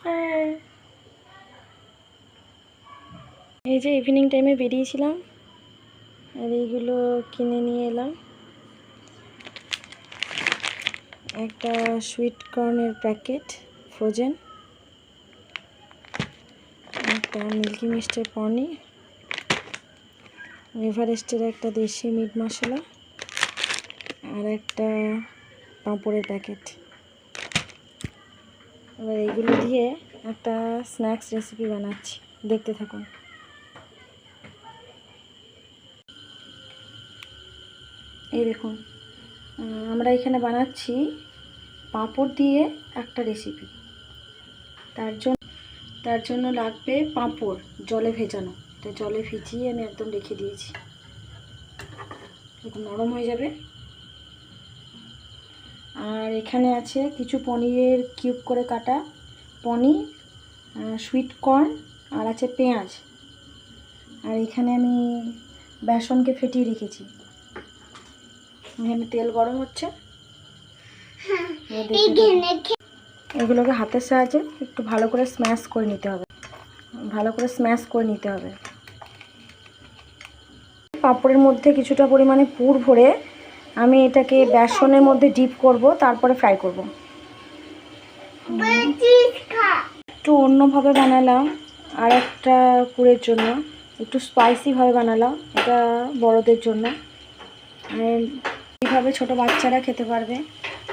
হ্যাঁ, এই যে ইভিনিং টাইমে বেরিয়েছিলাম আর এইগুলো কিনে নিয়ে এলাম। একটা সুইট কর্নের প্যাকেট ফ্রোজেন, একটা মিল্কি মিস্টের পনি, এভারেস্টের একটা দেশি মিট মশলা, আর একটা পাঁপড়ের প্যাকেট। এবার এইগুলো দিয়ে একটা স্ন্যাক্স রেসিপি বানাচ্ছি, দেখতে থাকুন। এই দেখুন, আমরা এখানে বানাচ্ছি পাঁপড় দিয়ে একটা রেসিপি। তার জন্য লাগবে পাঁপড় জলে ভেজানো। এটা জলে ভিজিয়ে আমি একদম রেখে দিয়েছি, একটু নরম হয়ে যাবে। আর এখানে আছে কিছু পনিরের কিউব করে কাটা পনির, সুইট কর্ন, আর আছে পেঁয়াজ। আর এখানে আমি বেসনকে ফেটিয়ে রেখেছি। এখানে তেল গরম হচ্ছে, এগুলোকে হাতের সাহায্যে একটু ভালো করে স্ম্যাশ করে নিতে হবে, পাঁপড়ের মধ্যে কিছুটা পরিমাণে পুর ভরে আমি এটাকে বেসনের মধ্যে ডিপ করব, তারপরে ফ্রাই করব। একটু অন্যভাবে বানালাম, আর একটা পুরের জন্য একটু স্পাইসিভাবে বানালাম, এটা বড়দের জন্য। এইভাবে ছোটো বাচ্চারা খেতে পারবে।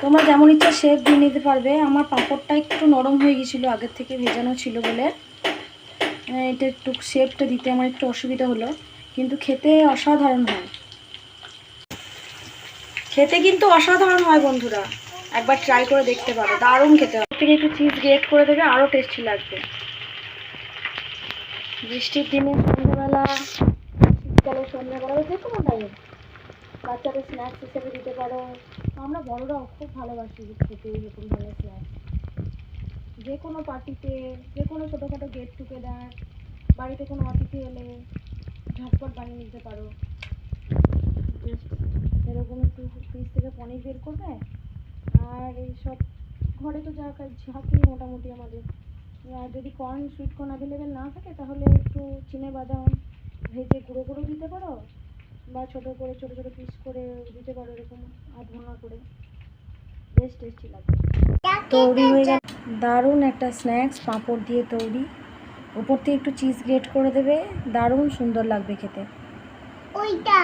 তোমরা যেমন ইচ্ছা শেপ দিয়ে নিতে পারবে। আমার পাঁপড়টা একটু নরম হয়ে গিয়েছিলো, আগের থেকে ভেজানো ছিল বলে এটা একটু শেপটা দিতে আমার একটু অসুবিধা হলো, কিন্তু খেতে অসাধারণ হয়। বন্ধুরা, একবার ট্রাই করে দেখতে পারো, দারুণ খেতে হয়। থেকে একটু চিজ গ্রেট করে দেবে, আরও টেস্টি লাগবে। বৃষ্টির দিনে সন্ধ্যাবেলা, শীতকালে সন্ধ্যাবেলা, যে কোনো টাইমে বাচ্চাদের স্ন্যাক্স হিসেবে দিতে পারো। আমরা বড়রাও খুব ভালোবাসি খেতে এরকম ধরনের স্ন্যাক্স। যে কোনো পার্টিতে, যে কোনো ছোটোখাটো গেট টুগেদার, বাড়িতে কোনো অতিথি এলে ঝটপট বানিয়ে নিতে পারো। এরকম একটু ফ্রিজ থেকে পনির বের করবে, আর এইসব ঘরে তো যা থাকেই মোটামুটি আমাদের। আর যদি সুইট কর্ন অ্যাভেলেবেল না থাকে, তাহলে একটু চিনে বাদাম ভেজে গুঁড়ো করে দিতে পারো, বা ছোটো ছোটো পিস করে দিতে পারো, এরকম আধ ভাঙা করে। বেশ টেস্টি লাগে। তৈরি হয়ে গেল দারুণ একটা স্ন্যাক্স, পাঁপড় দিয়ে তৈরি। উপর থেকে একটু চিজ গ্রেট করে দেবে, দারুণ সুন্দর লাগবে খেতে। ওইটা